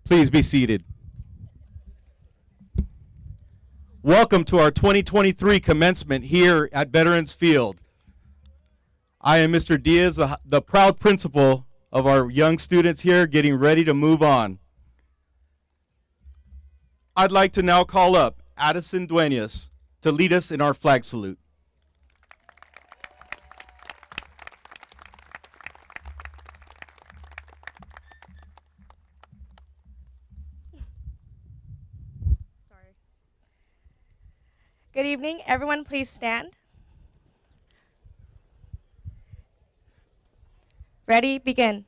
Please be seated. Welcome to our 2023 commencement here at Veterans Field. I am Mr. Diaz, the proud principal of our young students here getting ready to move on. I'd like to now call up Addison Duenas to lead us in our flag salute. Good evening. Everyone, please stand. Ready, begin.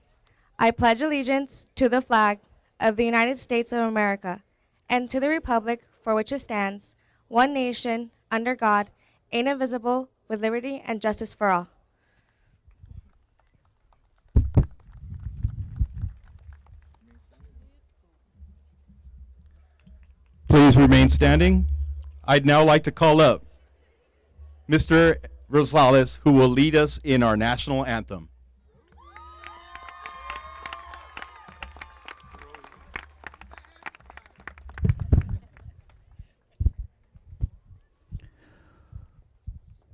I pledge allegiance to the flag of the United States of America and to the republic for which it stands, one nation, under God, indivisible, with liberty and justice for all. Please remain standing. I'd now like to call up Mr. Rosales, who will lead us in our national anthem.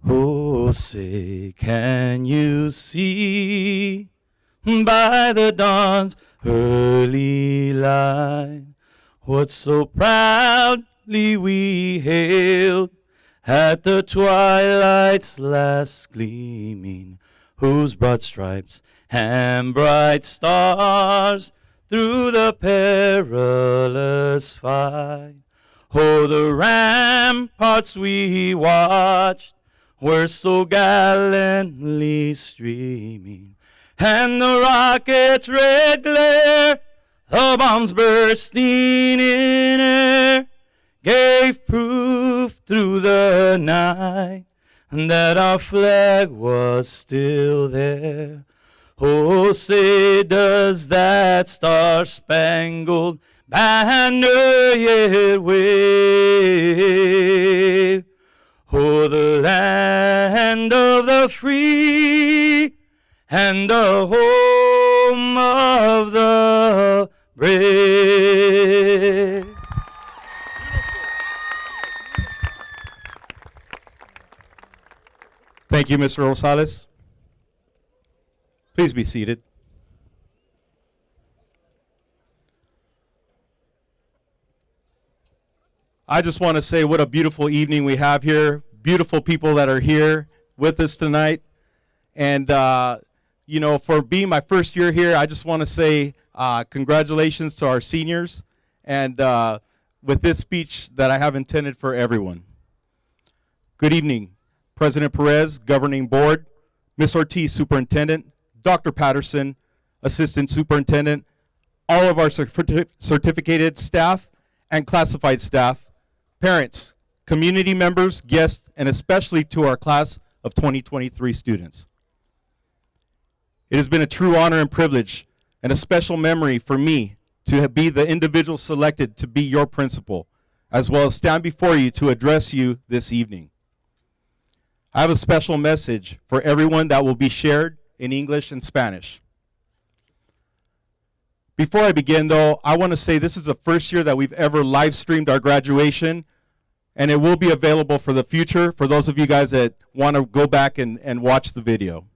Oh, say, can you see by the dawn's early light what so proudly we hailed at the twilight's last gleaming, whose broad stripes and bright stars through the perilous fight? Oh, the ramparts we watched were so gallantly streaming, and the rocket's red glare, the bombs bursting in air, gave proof through the night that our flag was still there. Oh, say, does that star-spangled banner yet wave? Oh, the land of the free and the home of the brave. Thank you, Mr. Rosales. Please be seated. I just want to say what a beautiful evening we have here. Beautiful people that are here with us tonight. And, you know, for being my first year here, I just want to say congratulations to our seniors. And with this speech that I have intended for everyone. Good evening, President Perez, Governing Board, Ms. Ortiz, Superintendent, Dr. Patterson, Assistant Superintendent, all of our certificated staff and classified staff, parents, community members, guests, and especially to our class of 2023 students. It has been a true honor and privilege and a special memory for me to be the individual selected to be your principal, as well as stand before you to address you this evening. I have a special message for everyone that will be shared in English and Spanish. Before I begin, though, I want to say this is the first year that we've ever live streamed our graduation, and it will be available for the future for those of you guys that want to go back and watch the video.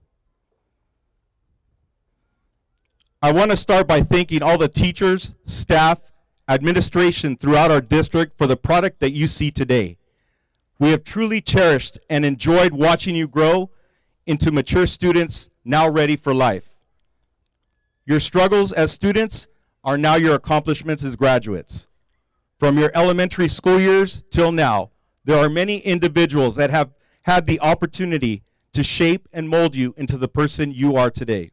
I want to start by thanking all the teachers, staff, administration throughout our district for the product that you see today. We have truly cherished and enjoyed watching you grow into mature students now ready for life. Your struggles as students are now your accomplishments as graduates. From your elementary school years till now, there are many individuals that have had the opportunity to shape and mold you into the person you are today.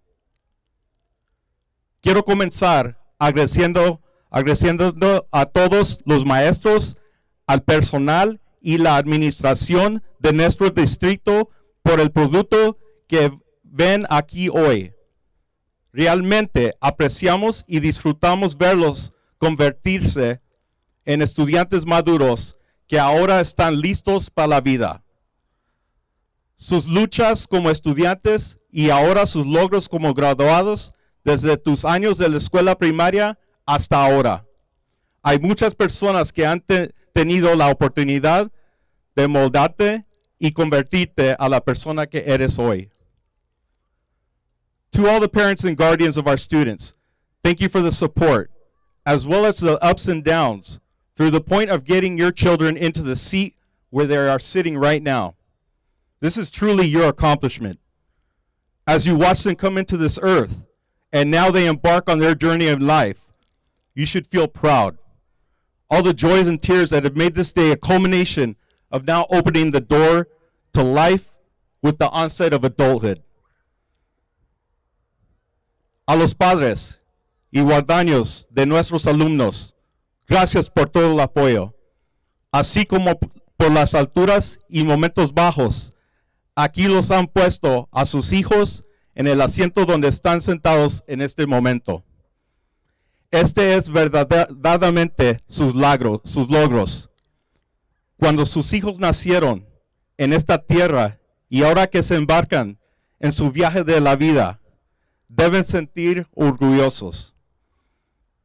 Quiero comenzar agradeciendo a todos los maestros, al personal y la administración de nuestro distrito por el producto que ven aquí hoy. Realmente apreciamos y disfrutamos verlos convertirse en estudiantes maduros que ahora están listos para la vida. Sus luchas como estudiantes y ahora sus logros como graduados desde tus años de la escuela primaria hasta ahora Hay muchas personas que han tenido la oportunidad de moldarte y convertirte a la persona que eres hoy. To all the parents and guardians of our students, thank you for the support, as well as the ups and downs, through the point of getting your children into the seat where they are sitting right now. This is truly your accomplishment. As you watch them come into this earth, and now they embark on their journey of life, you should feel proud. All the joys and tears that have made this day a culmination of now opening the door to life with the onset of adulthood. A los padres y guardianes de nuestros alumnos, gracias por todo el apoyo, así como por las alturas y momentos bajos. Aquí los han puesto a sus hijos en el asiento donde están sentados en este momento. Este es verdaderamente sus logros. Cuando sus hijos nacieron en esta tierra y ahora que se embarcan en su viaje de la vida, deben sentir orgullosos.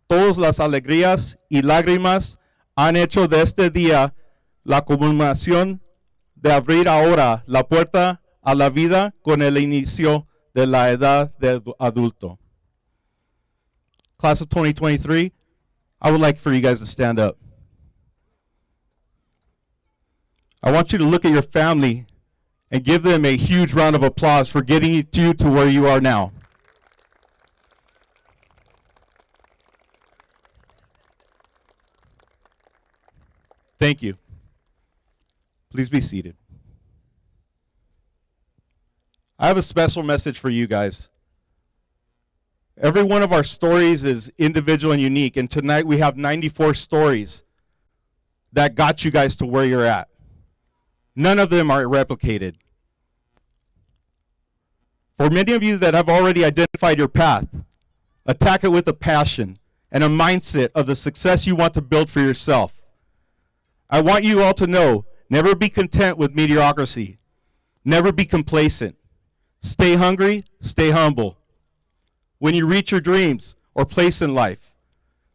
Todas las alegrías y lágrimas han hecho de este día la culminación de abrir ahora la puerta a la vida con el inicio de la edad de adulto. Class of 2023, I would like for you guys to stand up. I want you to look at your family and give them a huge round of applause for getting you to where you are now. Thank you. Please be seated. I have a special message for you guys. Every one of our stories is individual and unique, and tonight we have 94 stories that got you guys to where you're at. None of them are replicated. For many of you that have already identified your path, attack it with a passion and a mindset of the success you want to build for yourself. I want you all to know, never be content with mediocrity. Never be complacent. Stay hungry, stay humble. When you reach your dreams or place in life,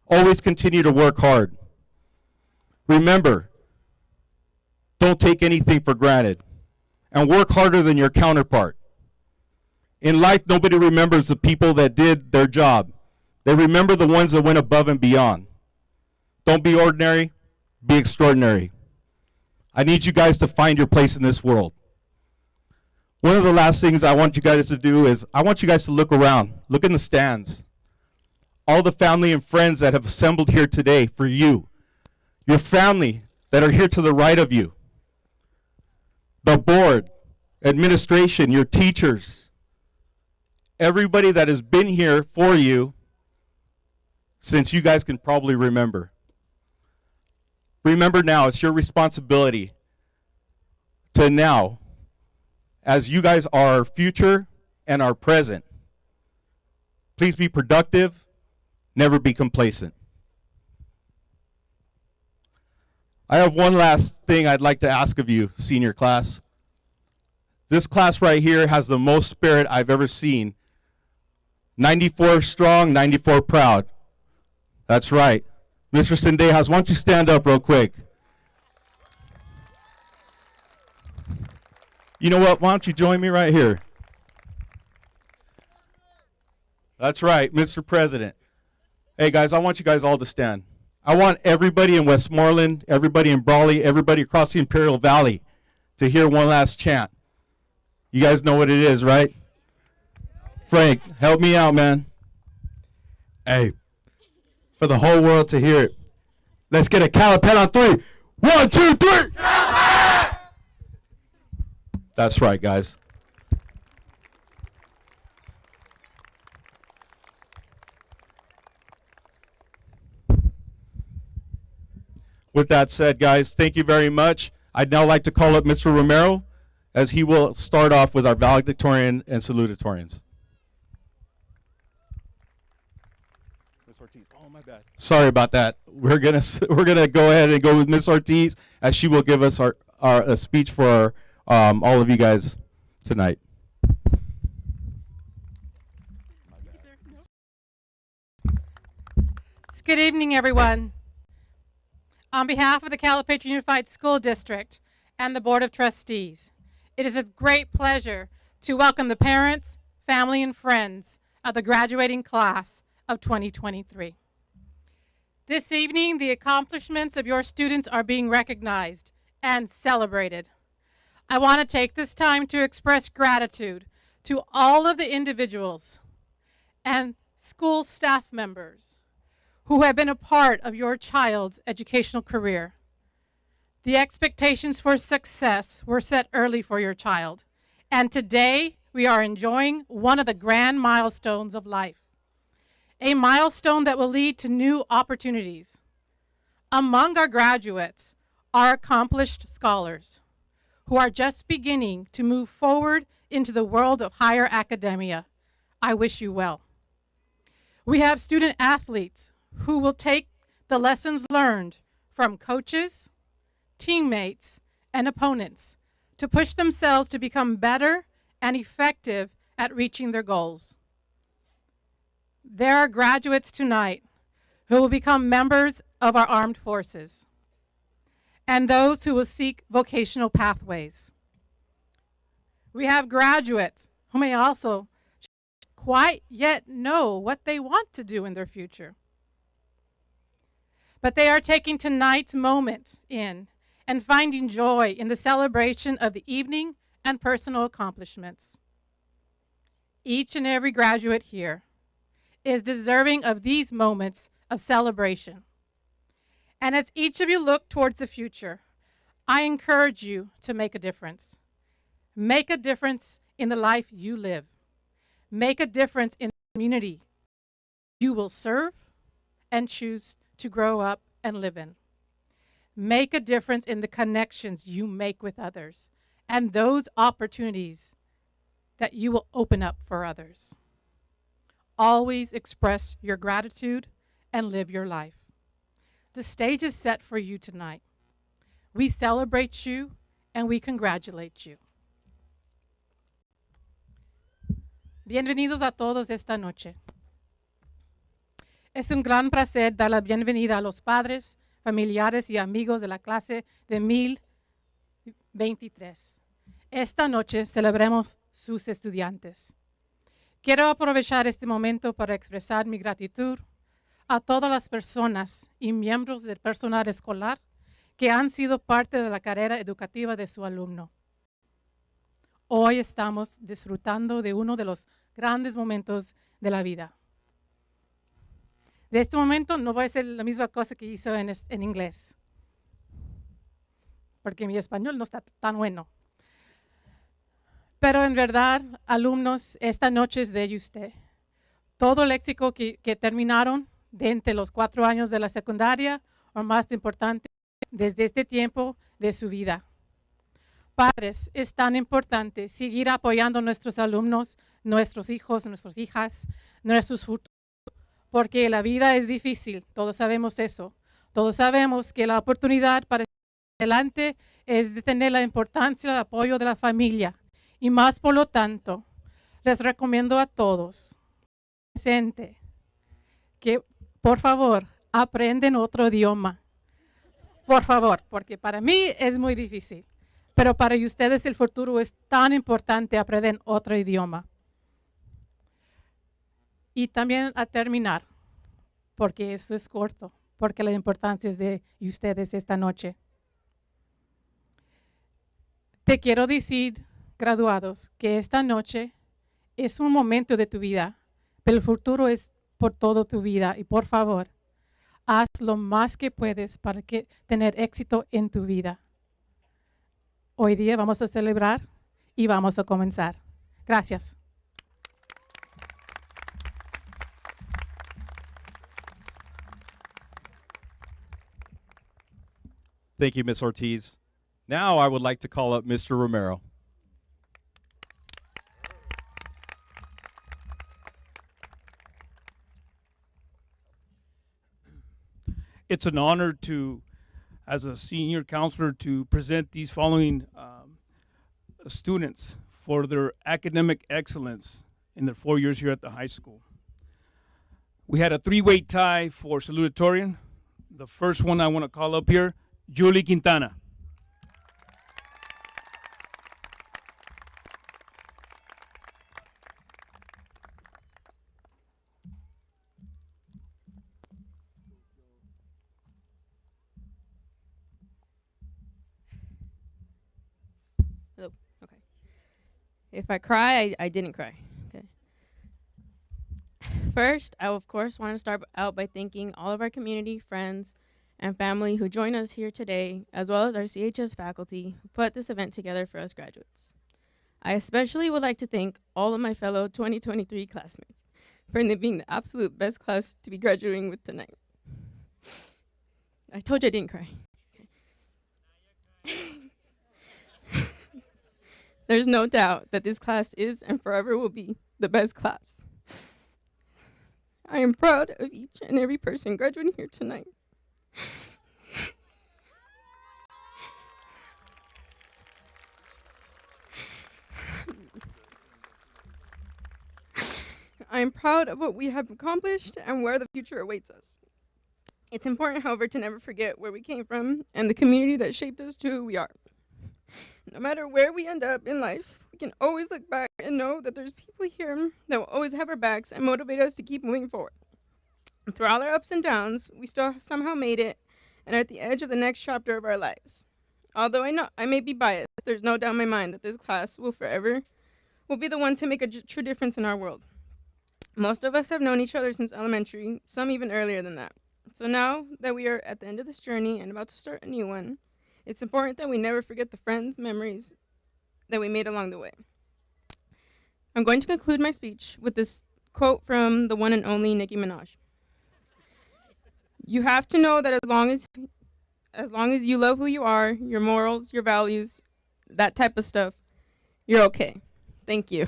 always continue to work hard. Remember, don't take anything for granted, and work harder than your counterpart. In life, nobody remembers the people that did their job. They remember the ones that went above and beyond. Don't be ordinary, be extraordinary. I need you guys to find your place in this world. One of the last things I want you guys to do is I want you guys to look around. Look in the stands. All the family and friends that have assembled here today for you. Your family that are here to the right of you. The board, administration, your teachers. Everybody that has been here for you since you guys can probably remember. Remember now, it's your responsibility to now, as you guys are our future and our present, please be productive, never be complacent. I have one last thing I'd like to ask of you, senior class. This class right here has the most spirit I've ever seen. 94 strong, 94 proud. That's right. Mr. Sendejas, why don't you stand up real quick? You know what? Why don't you join me right here? That's right, Mr. President. Hey, guys, I want you guys all to stand. I want everybody in Westmoreland, everybody in Brawley, everybody across the Imperial Valley to hear one last chant. You guys know what it is, right? Frank, help me out, man. Hey, for the whole world to hear it, let's get a Calipatria on 3. 1, 2, 3. That's right, guys. With that said, guys, thank you very much. I'd now like to call up Mr. Romero, as he will start off with our valedictorian and salutatorians. Ms. Ortiz, oh my bad. Sorry about that. We're gonna go ahead and go with Ms. Ortiz, as she will give us a speech for all of you guys tonight. Good evening, everyone. On behalf of the Calipatria Unified School District and the Board of Trustees, it is a great pleasure to welcome the parents, family, and friends of the graduating class of 2023. This evening, the accomplishments of your students are being recognized and celebrated. I want to take this time to express gratitude to all of the individuals and school staff members who have been a part of your child's educational career. The expectations for success were set early for your child, and today we are enjoying one of the grand milestones of life, a milestone that will lead to new opportunities. Among our graduates are accomplished scholars who are just beginning to move forward into the world of higher academia. I wish you well. We have student athletes who will take the lessons learned from coaches, teammates, and opponents to push themselves to become better and effective at reaching their goals. There are graduates tonight who will become members of our armed forces and those who will seek vocational pathways. We have graduates who may also quite yet know what they want to do in their future. But they are taking tonight's moment in and finding joy in the celebration of the evening and personal accomplishments. Each and every graduate here is deserving of these moments of celebration. And as each of you look towards the future, I encourage you to make a difference. Make a difference in the life you live. Make a difference in the community you will serve and choose to grow up and live in. Make a difference in the connections you make with others and those opportunities that you will open up for others. Always express your gratitude and live your life. The stage is set for you tonight. We celebrate you and we congratulate you. Bienvenidos a todos esta noche. Es un gran placer dar la bienvenida a los padres, familiares y amigos de la clase de 2023. Esta noche celebremos sus estudiantes. Quiero aprovechar este momento para expresar mi gratitud a todas las personas y miembros del personal escolar que han sido parte de la carrera educativa de su alumno. Hoy estamos disfrutando de uno de los grandes momentos de la vida. De este momento no voy a hacer la misma cosa que hizo en inglés, porque mi español no está tan bueno. Pero en verdad, alumnos, esta noche es de usted. Todo el éxito que terminaron de entre los 4 años de la secundaria, o más importante, desde este tiempo de su vida. Padres, es tan importante seguir apoyando a nuestros alumnos, nuestros hijos, nuestras hijas, nuestros futuros, porque la vida es difícil, todos sabemos eso. Todos sabemos que la oportunidad para ir adelante es de tener la importancia del apoyo de la familia. Y más por lo tanto, les recomiendo a todos presente que por favor aprenden otro idioma. Por favor, porque para mí es muy difícil. Pero para ustedes el futuro es tan importante aprender otro idioma. Y también a terminar, porque eso es corto, porque la importancia es de ustedes esta noche. Te quiero decir, graduados, que esta noche es un momento de tu vida, pero el futuro es por toda tu vida. Y por favor, haz lo más que puedes para tener éxito en tu vida. Hoy día vamos a celebrar y vamos a comenzar. Gracias. Thank you, Ms. Ortiz. Now I would like to call up Mr. Romero. It's an honor to, as a senior counselor, to present these following students for their academic excellence in their 4 years here at the high school. We had a 3-way tie for salutatorian. The first one I want to call up here, Julie Quintana. Hello. Okay. If I cry, I didn't cry. Okay. First, I of course want to start out by thanking all of our community, friends, and family who join us here today, as well as our CHS faculty who put this event together for us graduates. I especially would like to thank all of my fellow 2023 classmates for being the absolute best class to be graduating with tonight. I told you I didn't cry. Okay. There's no doubt that this class is and forever will be the best class. I am proud of each and every person graduating here tonight. I am proud of what we have accomplished and where the future awaits us. It's important, however, to never forget where we came from and the community that shaped us to who we are. No matter where we end up in life, we can always look back and know that there's people here that will always have our backs and motivate us to keep moving forward. And through all our ups and downs, we still somehow made it and are at the edge of the next chapter of our lives. Although I know I may be biased, there's no doubt in my mind that this class will be the one to make a true difference in our world. Most of us have known each other since elementary, some even earlier than that. So now that we are at the end of this journey and about to start a new one, it's important that we never forget the friends, memories that we made along the way. I'm going to conclude my speech with this quote from the one and only Nicki Minaj. You have to know that as long as you love who you are, your morals, your values, that type of stuff, you're okay. Thank you.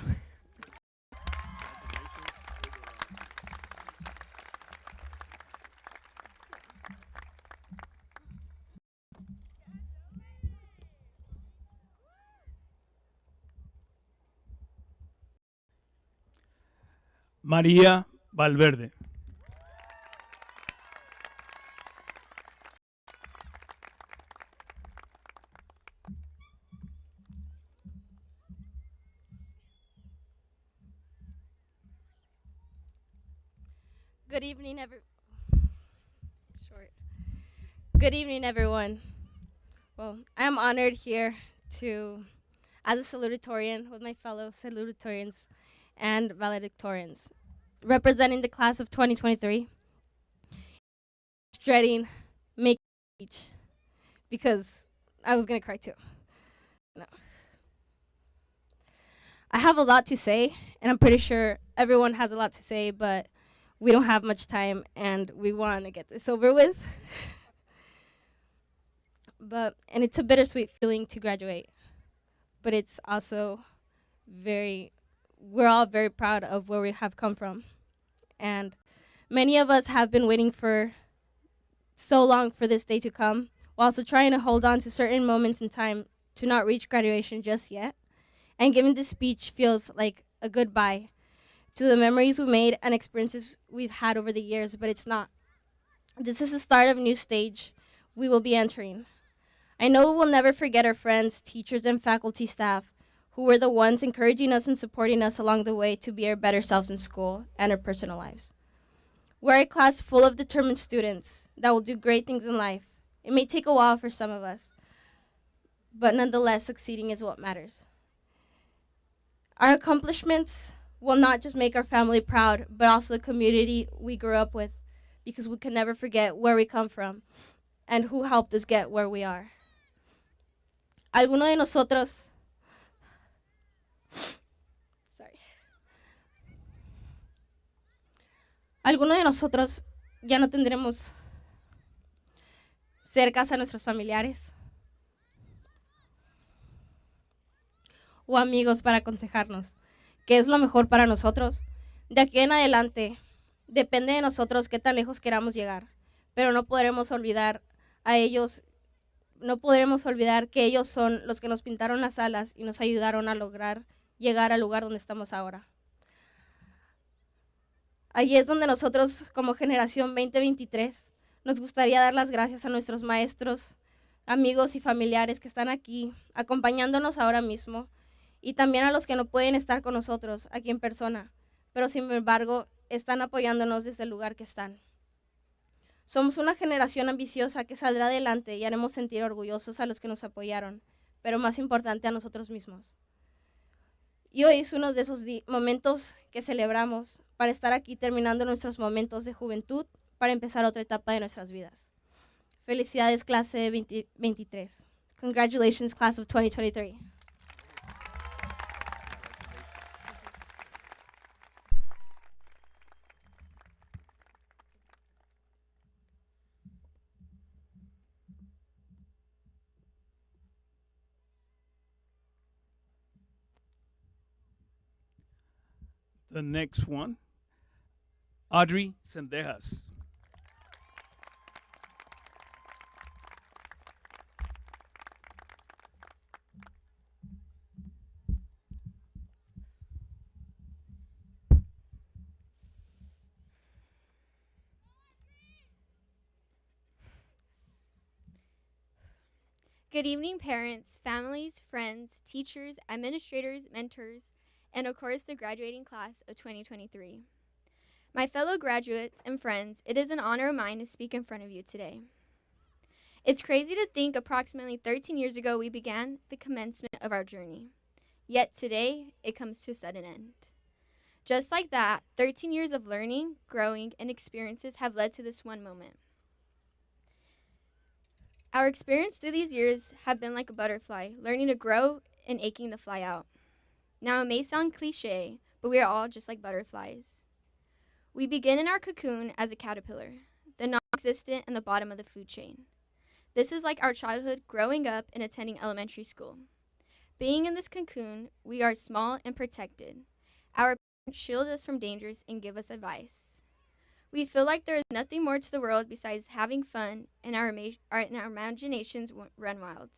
María Valverde. Good evening, Good evening, everyone. Well, I am honored here as a salutatorian with my fellow salutatorians and valedictorians, representing the class of 2023. Dreading making a speech because I was gonna cry too. No. I have a lot to say, and I'm pretty sure everyone has a lot to say, but we don't have much time, and we want to get this over with. And it's a bittersweet feeling to graduate, but it's also we're all very proud of where we have come from. And many of us have been waiting for so long for this day to come, while also trying to hold on to certain moments in time to not reach graduation just yet. And giving this speech feels like a goodbye to the memories we made and experiences we've had over the years, but it's not. This is the start of a new stage we will be entering. I know we will never forget our friends, teachers, and faculty staff who were the ones encouraging us and supporting us along the way to be our better selves in school and our personal lives. We're a class full of determined students that will do great things in life. It may take a while for some of us, but nonetheless, succeeding is what matters. Our accomplishments will not just make our family proud, but also the community we grew up with, because we can never forget where we come from and who helped us get where we are. Algunos de nosotros, algunos de nosotros ya no tendremos cercas a nuestros familiares o amigos para aconsejarnos qué es lo mejor para nosotros. De aquí en adelante, depende de nosotros qué tan lejos queramos llegar, pero no podremos olvidar a ellos, no podremos olvidar que ellos son los que nos pintaron las alas y nos ayudaron a lograr llegar al lugar donde estamos ahora. Allí es donde nosotros, como generación 2023, Nos gustaría dar las gracias a nuestros maestros, amigos y familiares que están aquí, acompañándonos ahora mismo, y también a los que no pueden estar con nosotros aquí en persona, pero sin embargo están apoyándonos desde el lugar que están. Somos una generación ambiciosa que saldrá adelante y haremos sentir orgullosos a los que nos apoyaron, pero más importante a nosotros mismos. Y hoy es uno de esos momentos que celebramos para estar aquí terminando nuestros momentos de juventud para empezar otra etapa de nuestras vidas. Felicidades, clase 2023. Congratulations, class of 2023. The next one, Audrey Sendejas. Good evening, parents, families, friends, teachers, administrators, mentors, and of course the graduating class of 2023. My fellow graduates and friends, it is an honor of mine to speak in front of you today. It's crazy to think approximately 13 years ago we began the commencement of our journey. Yet today, it comes to a sudden end. Just like that, 13 years of learning, growing, and experiences have led to this one moment. Our experience through these years have been like a butterfly, learning to grow and aching to fly out. Now, it may sound cliche, but we are all just like butterflies. We begin in our cocoon as a caterpillar, the non-existent and the bottom of the food chain. This is like our childhood growing up and attending elementary school. Being in this cocoon, we are small and protected. Our parents shield us from dangers and give us advice. We feel like there is nothing more to the world besides having fun, and our imaginations run wild.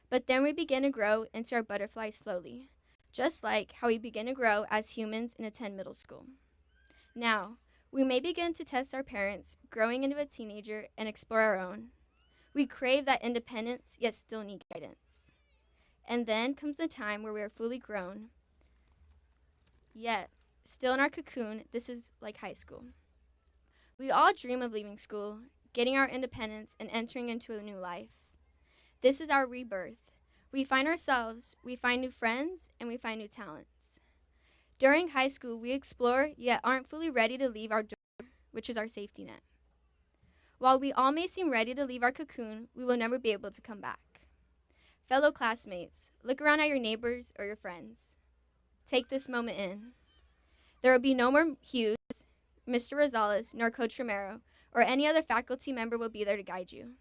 But then we begin to grow into our butterflies slowly, just like how we begin to grow as humans and attend middle school. Now, we may begin to test our parents, growing into a teenager, and explore our own. We crave that independence, yet still need guidance. And then comes the time where we are fully grown, yet still in our cocoon. This is like high school. We all dream of leaving school, getting our independence, and entering into a new life. This is our rebirth. We find ourselves, we find new friends, and we find new talents. During high school, we explore, yet aren't fully ready to leave our door, which is our safety net. While we all may seem ready to leave our cocoon, we will never be able to come back. Fellow classmates, look around at your neighbors or your friends. Take this moment in. There will be no more Hughes, Mr. Rosales, nor Coach Romero, or any other faculty member will be there to guide you.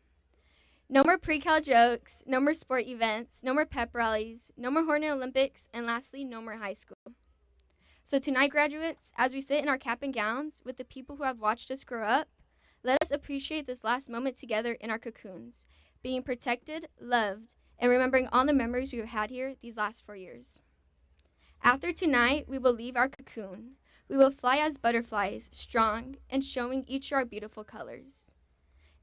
No more pre-cal jokes, no more sport events, no more pep rallies, no more Hornet Olympics, and lastly, no more high school. So tonight, graduates, as we sit in our cap and gowns with the people who have watched us grow up, let us appreciate this last moment together in our cocoons, being protected, loved, and remembering all the memories we have had here these last 4 years. After tonight, we will leave our cocoon. We will fly as butterflies, strong, and showing each our beautiful colors.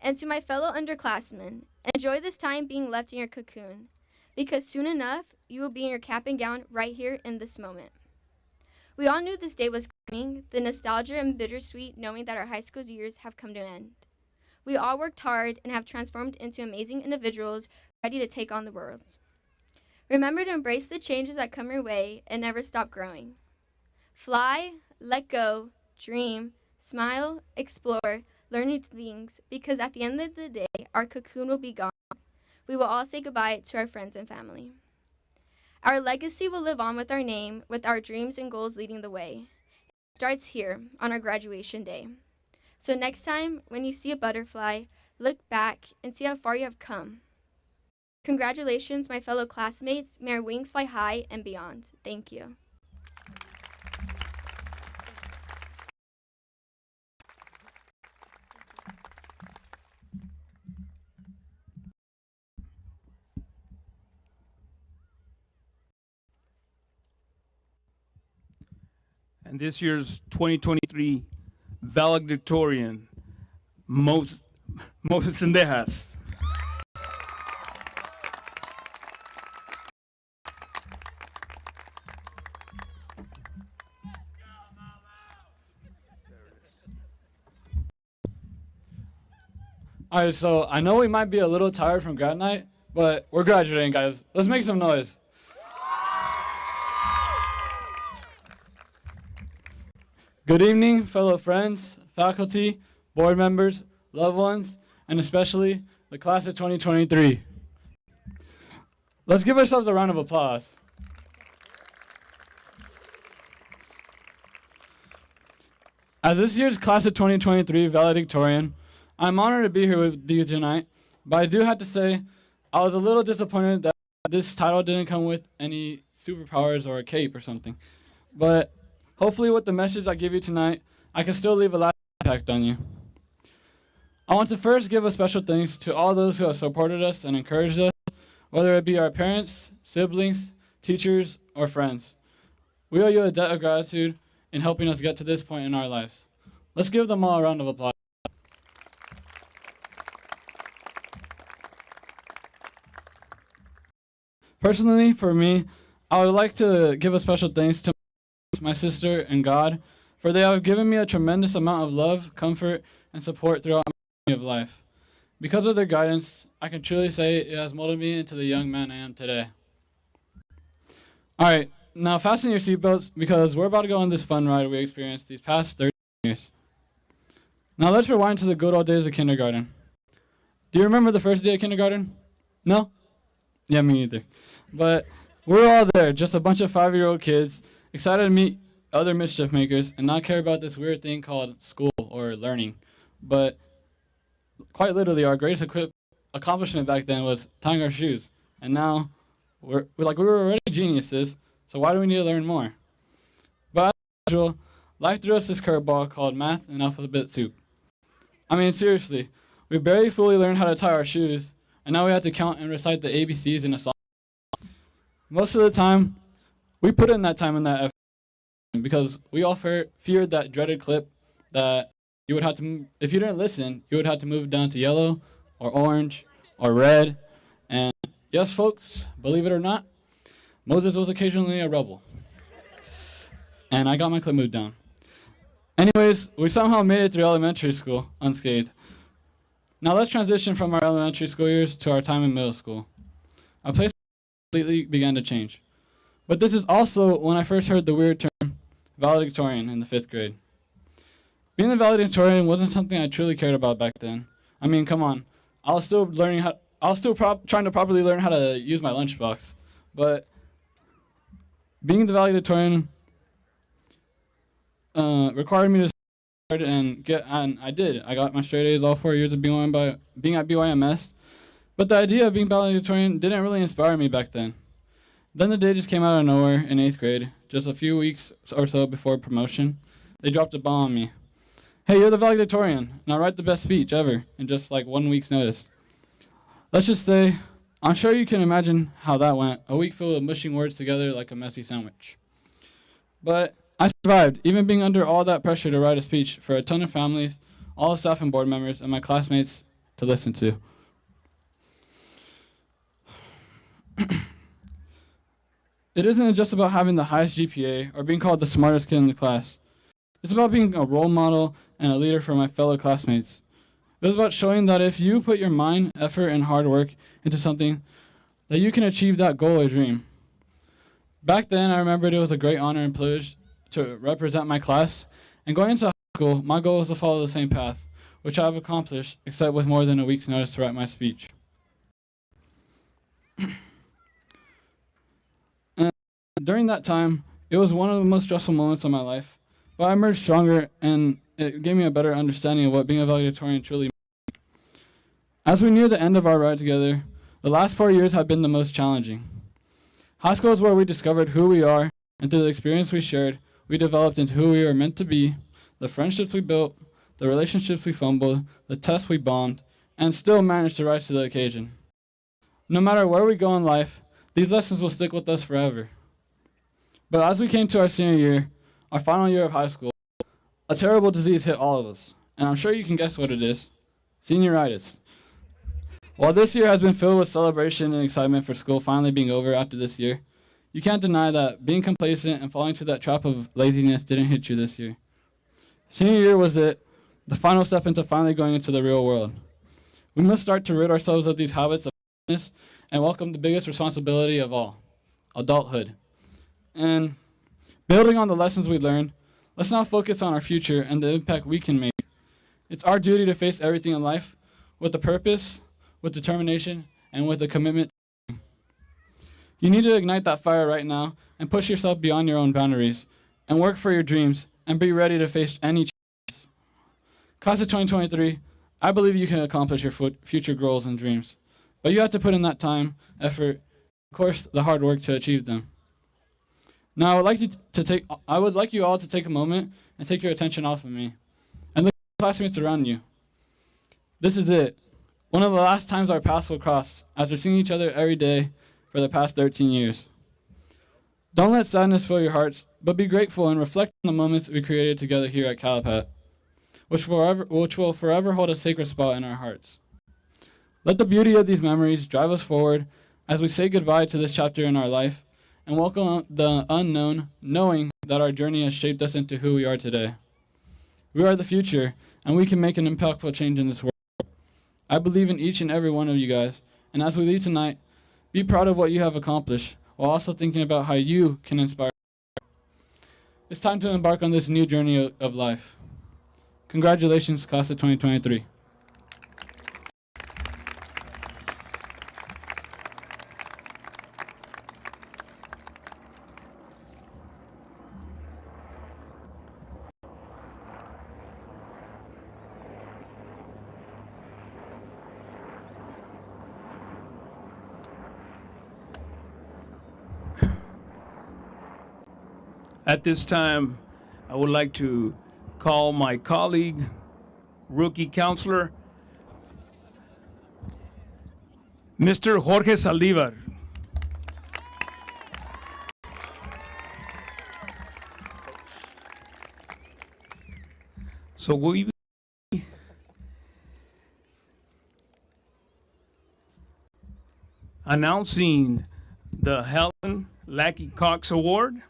And to my fellow underclassmen, enjoy this time being left in your cocoon, because soon enough, you will be in your cap and gown right here in this moment. We all knew this day was coming, the nostalgia and bittersweet knowing that our high school years have come to an end. We all worked hard and have transformed into amazing individuals ready to take on the world. Remember to embrace the changes that come your way and never stop growing. Fly, let go, dream, smile, explore, learn new things, because at the end of the day, our cocoon will be gone. We will all say goodbye to our friends and family. Our legacy will live on with our name, with our dreams and goals leading the way. It starts here on our graduation day. So next time, when you see a butterfly, look back and see how far you have come. Congratulations, my fellow classmates. May our wings fly high and beyond. Thank you. And this year's 2023 valedictorian, most Moses Sendejas. All right, so I know we might be a little tired from grad night, but we're graduating, guys. Let's make some noise. Good evening, fellow friends, faculty, board members, loved ones, and especially the class of 2023. Let's give ourselves a round of applause. As this year's class of 2023 valedictorian, I'm honored to be here with you tonight, but I do have to say I was a little disappointed that this title didn't come with any superpowers or a cape or something. But hopefully with the message I give you tonight, I can still leave a lasting impact on you. I want to first give a special thanks to all those who have supported us and encouraged us, whether it be our parents, siblings, teachers, or friends. We owe you a debt of gratitude in helping us get to this point in our lives. Let's give them all a round of applause. Personally, for me, I would like to give a special thanks to my sister and God, for they have given me a tremendous amount of love, comfort, and support throughout my journey of life. Because of their guidance, I can truly say it has molded me into the young man I am today. All right, now fasten your seatbelts because we're about to go on this fun ride we experienced these past 30 years. Now let's rewind to the good old days of kindergarten. Do you remember the first day of kindergarten? No? Yeah, me neither. But we're all there, just a bunch of 5-year-old kids, excited to meet other mischief makers and not care about this weird thing called school or learning. But quite literally, our greatest accomplishment back then was tying our shoes. And now, we were already geniuses, so why do we need to learn more? But as usual, life threw us this curveball called math and alphabet soup. I mean, seriously, we barely fully learned how to tie our shoes, and now we have to count and recite the ABCs in a song. Most of the time, we put in that time and that effort because we all feared that dreaded clip that you would have to, if you didn't listen, you would have to move down to yellow or orange or red. And yes, folks, believe it or not, Moses was occasionally a rebel. And I got my clip moved down. Anyways, we somehow made it through elementary school unscathed. Now let's transition from our elementary school years to our time in middle school. Our place completely began to change. But this is also when I first heard the weird term valedictorian in the 5th grade. Being a valedictorian wasn't something I truly cared about back then. I mean, come on. I was still trying to properly learn how to use my lunchbox. But being the valedictorian required me to start and I did. I got my straight A's all 4 years of being at BYMS. But the idea of being valedictorian didn't really inspire me back then. Then the day just came out of nowhere in 8th grade, just a few weeks or so before promotion. They dropped a bomb on me. Hey, you're the valedictorian. Now write the best speech ever in just like 1 week's notice. Let's just say, I'm sure you can imagine how that went. A week filled of mushing words together like a messy sandwich. But I survived, even being under all that pressure to write a speech for a ton of families, all the staff and board members, and my classmates to listen to. It isn't just about having the highest GPA or being called the smartest kid in the class. It's about being a role model and a leader for my fellow classmates. It was about showing that if you put your mind, effort, and hard work into something, that you can achieve that goal or dream. Back then, I remembered it was a great honor and privilege to represent my class, and going into high school, my goal was to follow the same path, which I have accomplished, except with more than a week's notice to write my speech. During that time, it was one of the most stressful moments of my life, but I emerged stronger and it gave me a better understanding of what being a valedictorian truly meant. As we near the end of our ride together, the last 4 years have been the most challenging. High school is where we discovered who we are, and through the experience we shared, we developed into who we were meant to be, the friendships we built, the relationships we fumbled, the tests we bombed, and still managed to rise to the occasion. No matter where we go in life, these lessons will stick with us forever. But as we came to our senior year, our final year of high school, a terrible disease hit all of us, and I'm sure you can guess what it is. Senioritis. While this year has been filled with celebration and excitement for school finally being over after this year, you can't deny that being complacent and falling into that trap of laziness didn't hit you this year. Senior year was the final step into finally going into the real world. We must start to rid ourselves of these habits of laziness and welcome the biggest responsibility of all, adulthood. And building on the lessons we learned, let's now focus on our future and the impact we can make. It's our duty to face everything in life with a purpose, with determination, and with a commitment. You need to ignite that fire right now and push yourself beyond your own boundaries and work for your dreams and be ready to face any challenges. Class of 2023, I believe you can accomplish your future goals and dreams, but you have to put in that time, effort, of course, the hard work to achieve them. Now, I would like you all to take a moment and take your attention off of me and look at the classmates around you. This is it. One of the last times our paths will cross after seeing each other every day for the past 13 years. Don't let sadness fill your hearts, but be grateful and reflect on the moments we created together here at Calipat, which will forever hold a sacred spot in our hearts. Let the beauty of these memories drive us forward as we say goodbye to this chapter in our life and welcome the unknown, knowing that our journey has shaped us into who we are today. We are the future, and we can make an impactful change in this world. I believe in each and every one of you guys, and as we leave tonight, be proud of what you have accomplished, while also thinking about how you can inspire. It's time to embark on this new journey of life. Congratulations, class of 2023. At this time, I would like to call my colleague, rookie counselor, Mr. Jorge Saldívar. So we announcing the Helen Lackey Cox Award.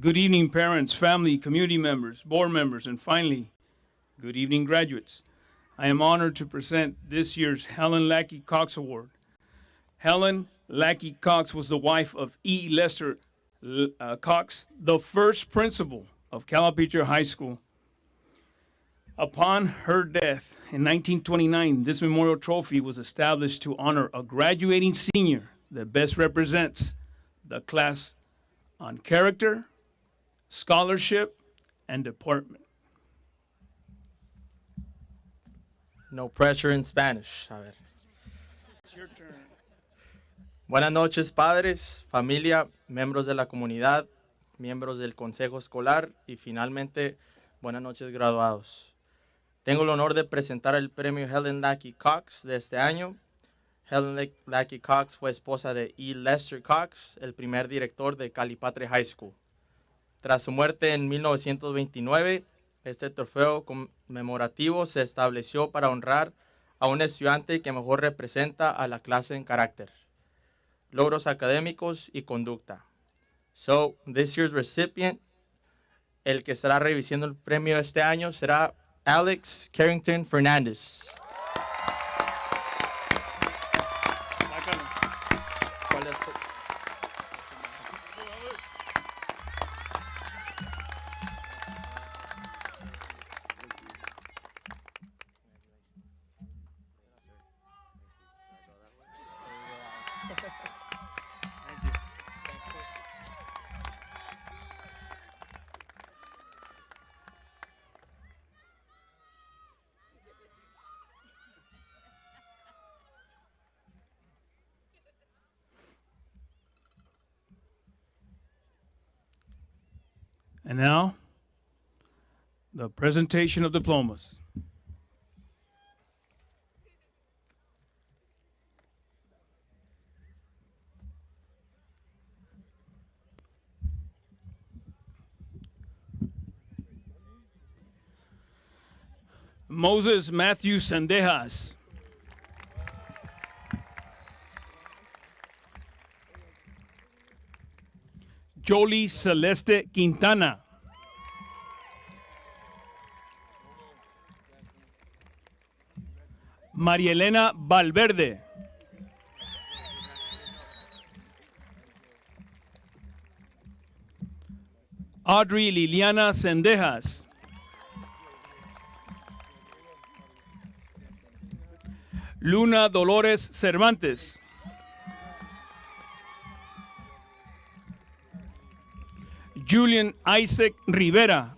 Good evening, parents, family, community members, board members, and finally, good evening, graduates. I am honored to present this year's Helen Lackey Cox Award. Helen Lackey Cox was the wife of E. Lester Cox, the first principal of Calipatria High School. Upon her death in 1929, this memorial trophy was established to honor a graduating senior that best represents the class on character, scholarship, and department. No pressure in Spanish. A ver. It's your turn. Buenas noches, padres, familia, miembros de la comunidad, miembros del consejo escolar y finalmente, buenas noches, graduados. Tengo el honor de presentar el premio Helen Lackey Cox de este año. Helen Lackey Cox fue esposa de E. Lester Cox, el primer director de Calipatria High School. Tras su muerte en 1929, este trofeo conmemorativo se estableció para honrar a un estudiante que mejor representa a la clase en carácter, logros académicos y conducta. So, this year's recipient, el que estará recibiendo el premio este año será Alex Carrington Fernandez. And now, the presentation of diplomas. Moses Matthew Sendejas. Jolie Celeste Quintana. María Elena Valverde. Audrey Liliana Sendejas. Luna Dolores Cervantes. Julian Isaac Rivera.